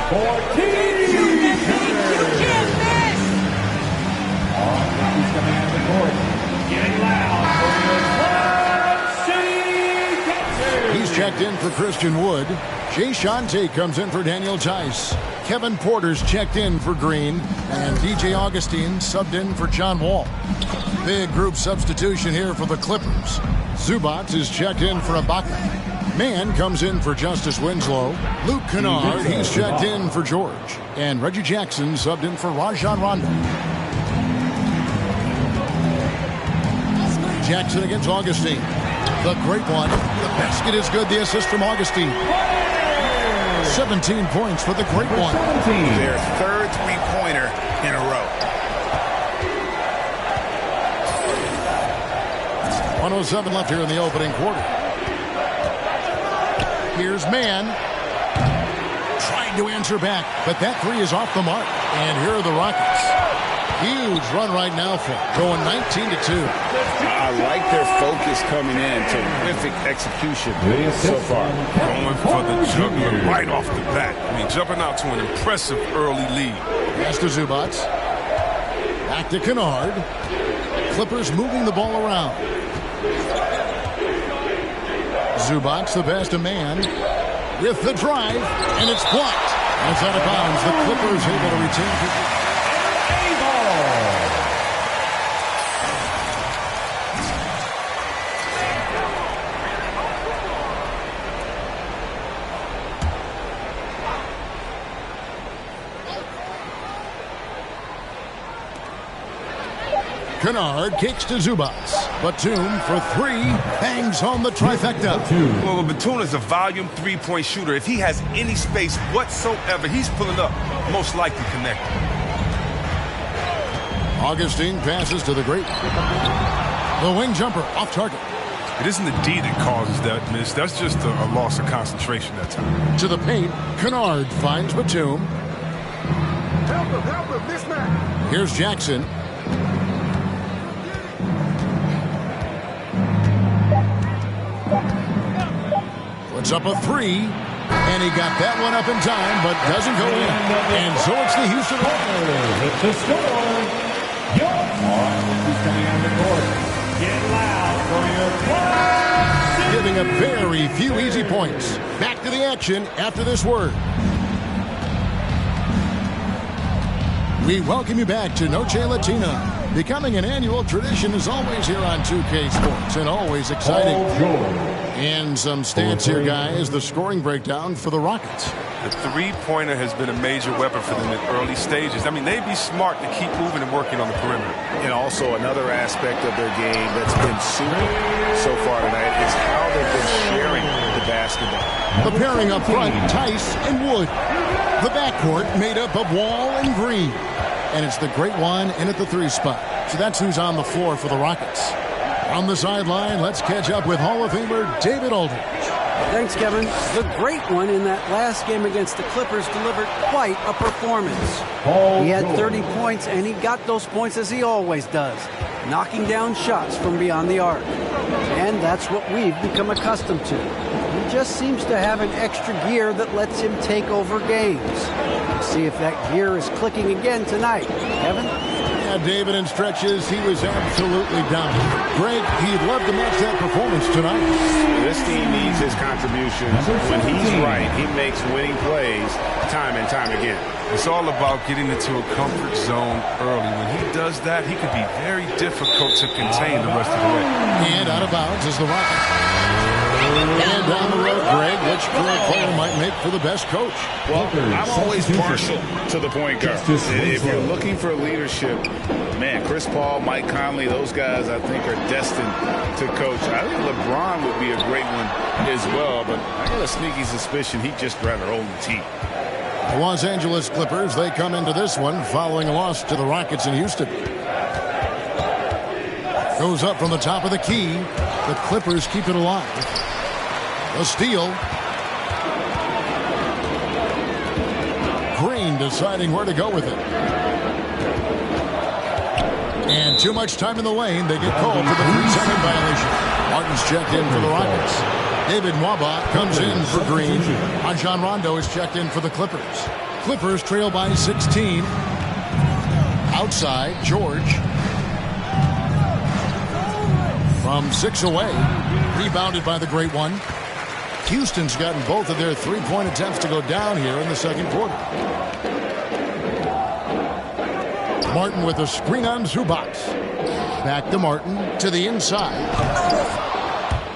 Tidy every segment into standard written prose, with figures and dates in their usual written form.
for Team Can't miss! He's coming out of the court. Getting loud for your City. He's checked in for Christian Wood. Jay Shante comes in for Daniel Tice. Kevin Porter's checked in for Green. And DJ Augustine subbed in for John Wall. Big group substitution here for the Clippers. Zubac is checked in for Ibaka. Mann comes in for Justice Winslow. Luke Kennard, he's checked in for George. And Reggie Jackson subbed in for Rajon Rondo. Jackson against Augustine. The great one. The basket is good. The assist from Augustine. 17 points for the great one. Their third three-pointer in a row. 1:07 left here in the opening quarter. Here's Mann. Trying to answer back, but that three is off the mark. And here are the Rockets. Huge run right now for going 19-2. I like their focus coming in. Terrific execution so far. Going for the juggler right off the bat. I mean, jumping out to an impressive early lead. Pass to Zubac. Back to Kennard. Clippers moving the ball around. Zubac, the pass to Mann. With the drive, and it's blocked. And it's out of bounds. The Clippers able to retain possession. Kennard kicks to Zubac. Batum for three. Bangs on the trifecta. Well, Batum is a volume three-point shooter. If he has any space whatsoever, he's pulling up. Most likely connected. Augustine passes to the great. The wing jumper off target. It isn't the D that causes that miss. That's just a loss of concentration that time. To the paint. Kennard finds Batum. Help him, mismatch. Here's Jackson. Puts up a three, and he got that one up in time, but doesn't go in. And so it's the Houston Rockets. With the score, your coming out of the court. Get loud for your Giving up very few easy points. Back to the action after this word. We welcome you back to Noche Latina. Becoming an annual tradition is always here on 2K Sports, and always exciting. And some stats here, guys. The scoring breakdown for the Rockets. The three-pointer has been a major weapon for them in early stages. I mean, they'd be smart to keep moving and working on the perimeter. And also another aspect of their game that's been super so far tonight is how they've been sharing the basketball. The pairing up front, Tice and Wood. The backcourt made up of Wall and Green. And it's the great one in at the three spot. So that's who's on the floor for the Rockets. On the sideline, let's catch up with Hall of Famer David Aldridge. Thanks, Kevin. The great one in that last game against the Clippers delivered quite a performance. He had 30 points, and he got those points as he always does, knocking down shots from beyond the arc. And that's what we've become accustomed to. He just seems to have an extra gear that lets him take over games. We'll see if that gear is clicking again tonight. Kevin? Yeah, David, in stretches, he was absolutely dominant. Greg, he'd love to match that performance tonight. This team needs his contributions. When he's right, he makes winning plays time and time again. It's all about getting into a comfort zone early. When he does that, he can be very difficult to contain the rest of the way. And out of bounds is the Rockets. And down the road, Greg, which career player might make for the best coach? Well, I'm always partial to the point guard. If you're looking for leadership, man, Chris Paul, Mike Conley, those guys I think are destined to coach. I think LeBron would be a great one as well, but I got a sneaky suspicion he'd just rather own the team. The Los Angeles Clippers, they come into this one following a loss to the Rockets in Houston. Goes up from the top of the key. The Clippers keep it alive. A steal. Green deciding where to go with it. And too much time in the lane. They get called for the 3-second violation. Martin's checked in for the Rockets. David Nwaba comes in for Green. Rajon Rondo is checked in for the Clippers. Clippers trail by 16. Outside, George. From 6 away. Rebounded by the great one. Houston's gotten both of their three-point attempts to go down here in the second quarter. Martin with a screen on Zubac. Back to Martin to the inside.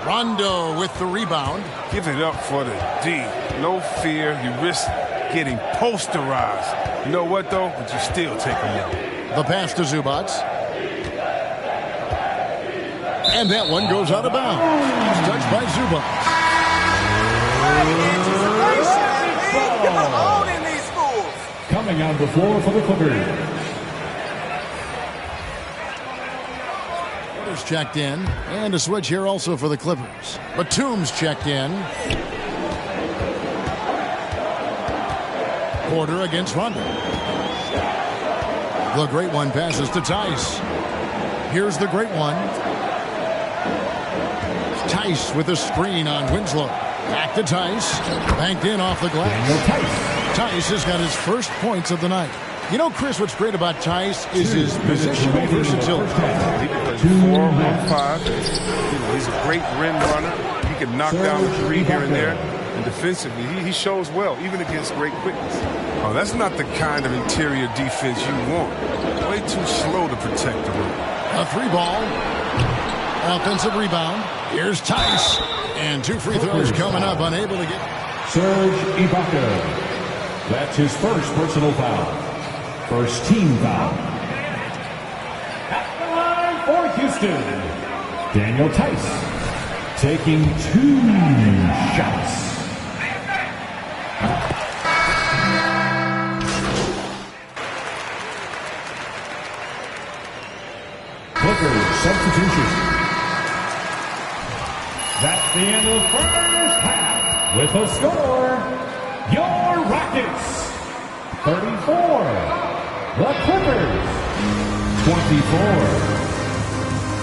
Rondo with the rebound. Give it up for the D. No fear. You risk getting posterized. You know what, though? But you still take them out. The pass to Zubac. And that one goes out of bounds. Touched by Zubac. Coming on the floor for the Clippers. Checked in, and a switch here also for the Clippers. Batum's checked in. Porter against Rondo. The great one passes to Tice. Here's the great one. Tice with a screen on Winslow. Back to Tice. Banked in off the glass. Tice has got his first points of the night. You know, Chris, what's great about Tice is his positional versatility. He can play 4 on 5. He's a great rim runner. He can knock down a three here and there. And defensively, he shows well, even against great quickness. Oh, that's not the kind of interior defense you want. Way too slow to protect the rim. A 3-ball. Offensive rebound. Here's Tice. And 2 free throws coming up, unable to get. Serge Ibaka. That's his first personal foul. First team foul. At the line for Houston, Daniel Tice taking 2 shots. Clippers substitution. That's the end of the first half. With a score, your Rockets 34. The Clippers, 24.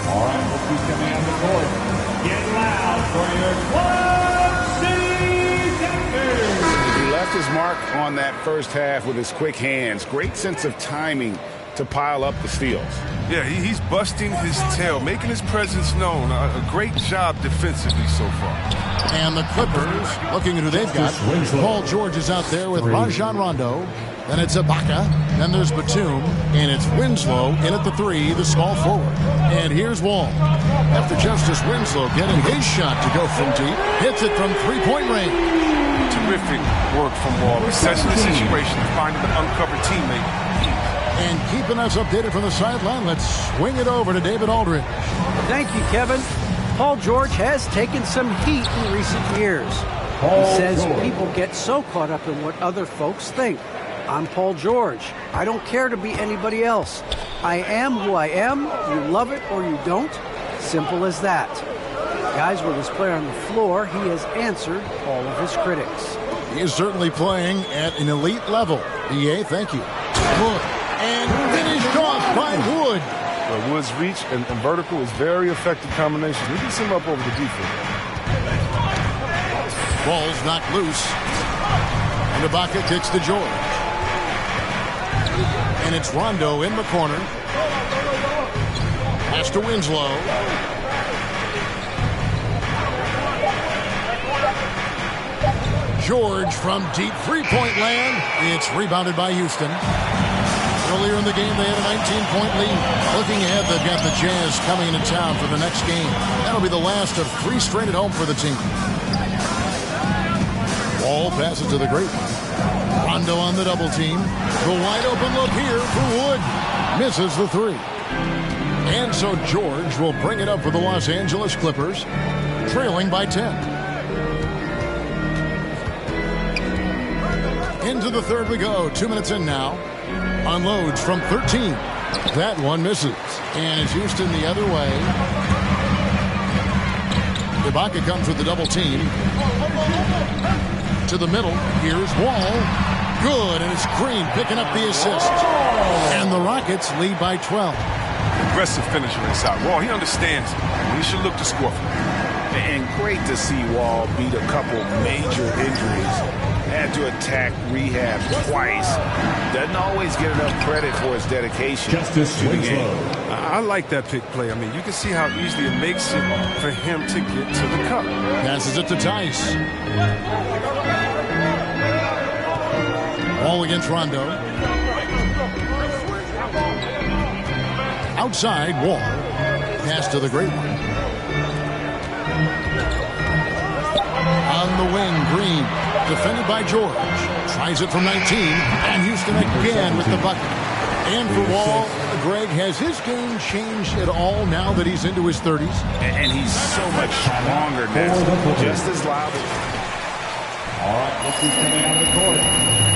All right, we'll keep coming on the court. Get loud for your Club City Thunder. He left his mark on that first half with his quick hands. Great sense of timing to pile up the steals. Yeah, he's busting his tail, making his presence known. A great job defensively so far. And the Clippers, looking at who they've got. Paul George is out there with Rajon Rondo. Then it's Ibaka. Then there's Batum. And it's Winslow in at the 3, the small forward. And here's Wall. After Justice Winslow getting his shot to go from deep, hits it from 3-point range. Terrific work from Wall. Assessing the situation and finding the uncovered teammate. And keeping us updated from the sideline, let's swing it over to David Aldridge. Thank you, Kevin. Paul George has taken some heat in recent years. He says people get so caught up in what other folks think. I'm Paul George. I don't care to be anybody else. I am who I am. You love it or you don't. Simple as that. Guys, with his play on the floor, he has answered all of his critics. He is certainly playing at an elite level. EA, thank you. Wood. And finished off by Wood. Well, Wood's reach and vertical is very effective combination. He gets him up over the defense. Ball's knocked loose. And Ibaka kicks to George. And it's Rondo in the corner. Pass to Winslow. George from deep three-point land. It's rebounded by Houston. Earlier in the game, they had a 19-point lead. Looking ahead, they've got the Jazz coming into town for the next game. That'll be the last of 3 straight at home for the team. Wall passes to the great one. Rondo on the double team. The wide open look here for Wood. Misses the 3. And so George will bring it up for the Los Angeles Clippers, trailing by 10. Into the third we go. 2 minutes in now. Unloads from 13. That one misses. And it's Houston the other way. Ibaka comes with the double team. To the middle. Here's Wall. Good. And it's Green picking up the assist. And the Rockets lead by 12. Aggressive finisher inside. Wall, he understands when he should look to score from him. And great to see Wall beat a couple major injuries. Had to attack rehab twice. Doesn't always get enough credit for his dedication to the game. I like that pick play. I mean, you can see how easily it makes it for him to get to the cup. Passes it to Tice. Ball against Rondo. Outside, Wall. Pass to the great one. On the wing, Green. Defended by George. Tries it from 19. And Houston again with the bucket. And for Wall, Greg, has his game changed at all now that he's into his 30s? And he's so much stronger now. Just as loud. All right, look who's coming on the court.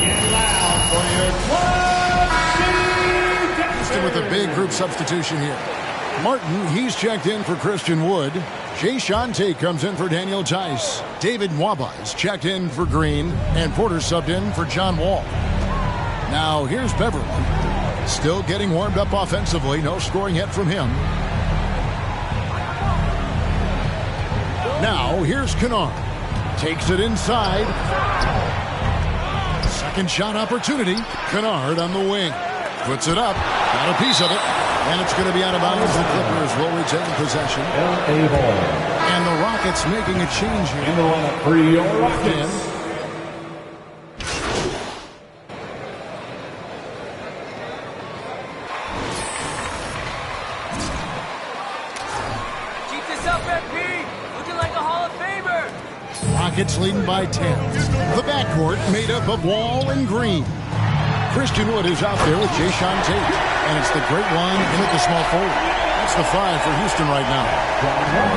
Get loud for your club city. Houston with a big group substitution here. Martin, he's checked in for Christian Wood. Jae'Sean Tate comes in for Daniel Tice. David Nwaba is checked in for Green. And Porter subbed in for John Wall. Now here's Beverly. Still getting warmed up offensively. No scoring yet from him. Now here's Kennard. Takes it inside. Second shot opportunity. Kennard on the wing. Puts it up. Got a piece of it. And it's going to be out of bounds. The Clippers will retain possession. L.A. ball. And the Rockets making a change here. In the lineup for your Rockets. Keep this up, MP. Looking like a Hall of Famer. Rockets leading by 10. The backcourt made up of Wall and Green. Christian Wood is out there with Jae'Sean Tate. And it's the great one in at the small forward. That's the 5 for Houston right now.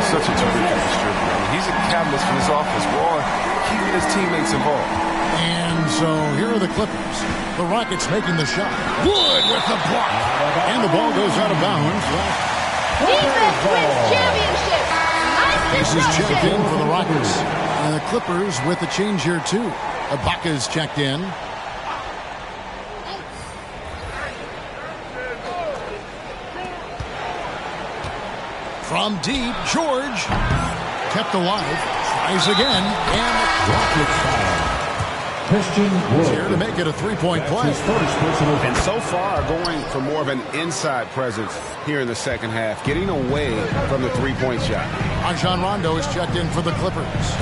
Such a terrific distributor. I mean, he's a catalyst for this offense. Wall keeping his teammates involved. And so here are the Clippers. The Rockets making the shot. Wood with the block. And the ball goes out of bounds. Defense wins championships. This is checked in for the Rockets. And the Clippers with a change here too. Ibaka's checked in. From deep, George kept alive. Tries again. And Rockets foul. Christian Wood here to make it a three-point play. And so far going for more of an inside presence here in the second half, getting away from the three-point shot. Rajon Rondo is checked in for the Clippers.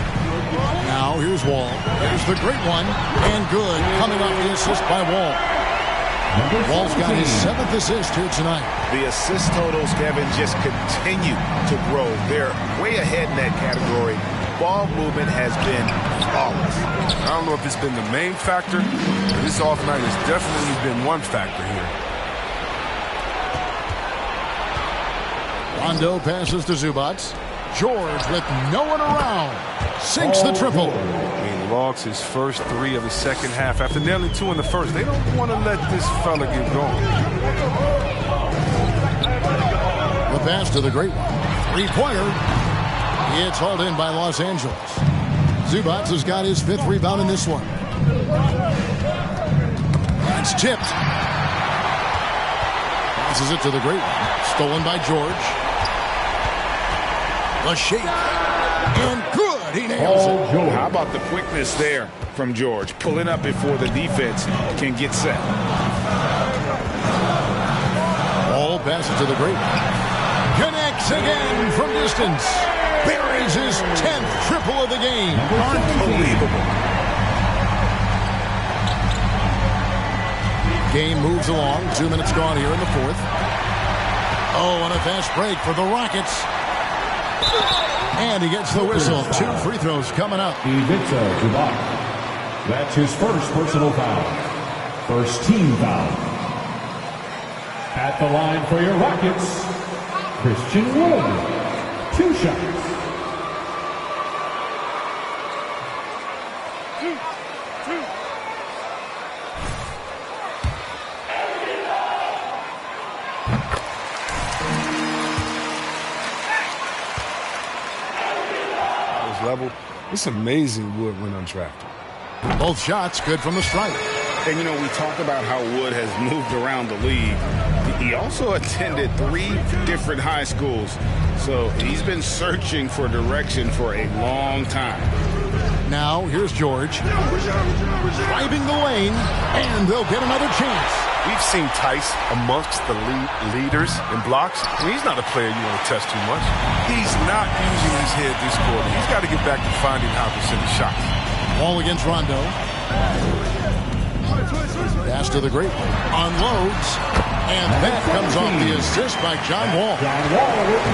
Now here's Wall. There's the great one. And good. Coming off the assist by Wall. Wall's got his 7th assist here tonight. The assist totals, Kevin, just continue to grow. They're way ahead in that category. Ball movement has been flawless. I don't know if it's been the main factor, but this off night has definitely been one factor here. Rondo passes to Zubac. George with no one around. Sinks the triple. He logs his first 3 of the second half after nailing 2 in the first. They don't want to let this fella get going. The pass to the great one. Three-pointer. It's hauled in by Los Angeles. Zubac has got his 5th rebound in this one. That's tipped. Passes it to the great one. Stolen by George. The shake. And good. He nails it. How about the quickness there from George? Pulling up before the defense can get set. Ball passes to the great one. Connects again from distance. Buries his 10th triple of the game. Unbelievable. Game moves along. 2 minutes gone here in the 4th. Oh, and a fast break for the Rockets. And he gets the whistle. 2 free throws coming up. Ivica Zubac. That's his first personal foul. First team foul. At the line for your Rockets, Christian Wood. 2 shots. Level. It's amazing Wood went undrafted. Both shots good from the stripe. And, you know, we talk about how Wood has moved around the league. He also attended 3 different high schools. So he's been searching for direction for a long time. Now here's George driving the lane, and they'll get another chance. We've seen Tice amongst the leaders in blocks. I mean, he's not a player you want to test too much. He's not using his head this quarter. He's got to get back to finding how to send his shots. Ball against Rondo. Pass to the great one. Unloads. And that comes off the assist by John Wall.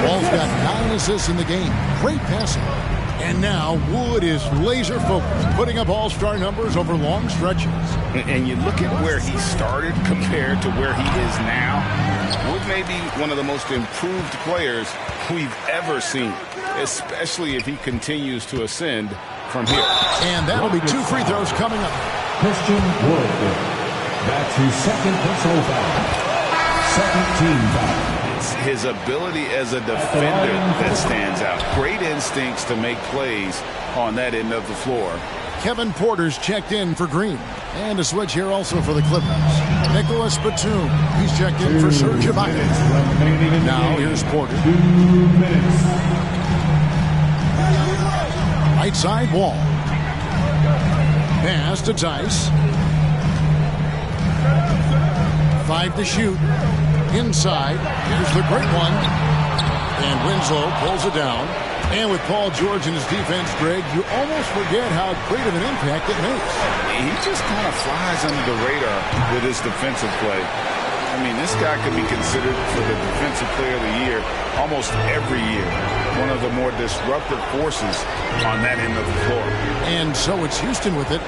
Wall's got 9 assists in the game. Great passing. And now Wood is laser focused, putting up all-star numbers over long stretches. And you look at where he started compared to where he is now. Wood may be one of the most improved players we've ever seen, especially if he continues to ascend from here. And that'll be 2 free throws coming up. Christian Wood. That's his second personal foul. Second team foul. It's his ability as a defender that stands out. Great instincts to make plays on that end of the floor. Kevin Porter's checked in for Green. And a switch here also for the Clippers. Nicholas Batum. He's checked in for Serge Ibaka. Now here's Porter. 2 minutes. Right side Wall. Pass to Tice. 5 to shoot. Inside. Here's the great one. And Winslow pulls it down. And with Paul George in his defense, Greg, you almost forget how great of an impact it makes. He just kind of flies under the radar with his defensive play. I mean, this guy could be considered for the Defensive Player of the Year almost every year. One of the more disruptive forces on that end of the floor. And so it's Houston with it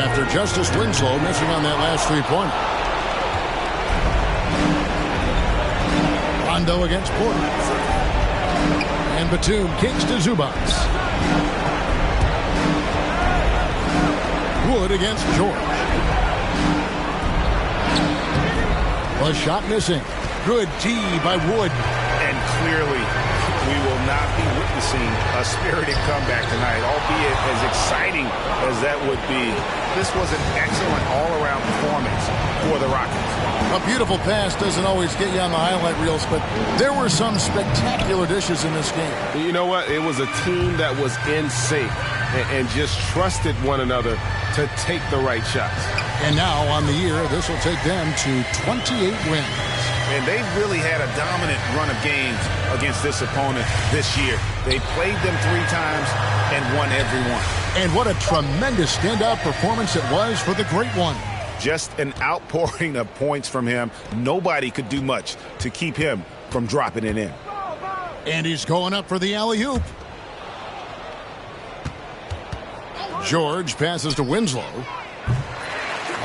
after Justice Winslow missing on that last three-pointer. Rondo against Porter. And Batum kicks to Zubac. Wood against George. A shot missing. Good D by Wood. And clearly, we will not be witnessing a spirited comeback tonight, albeit as exciting as that would be. This was an excellent all-around performance for the Rockets. A beautiful pass doesn't always get you on the highlight reels, but there were some spectacular dishes in this game. You know what? It was a team that was in sync and just trusted one another to take the right shots. And now on the year, this will take them to 28 wins. And they've really had a dominant run of games against this opponent this year. They played them 3 times and won every one. And what a tremendous standout performance it was for the Great One. Just an outpouring of points from him. Nobody could do much to keep him from dropping it in. And he's going up for the alley-oop. George passes to Winslow.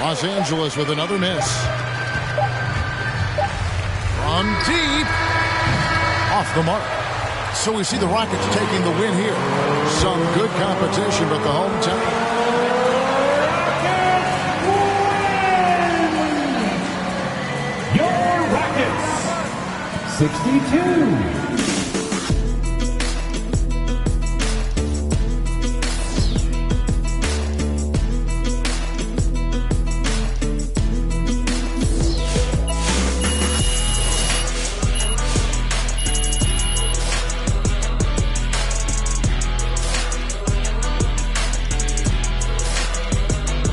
Los Angeles with another miss. From deep. Off the mark. So we see the Rockets taking the win here. Some good competition, but the home team. Your Rockets 62.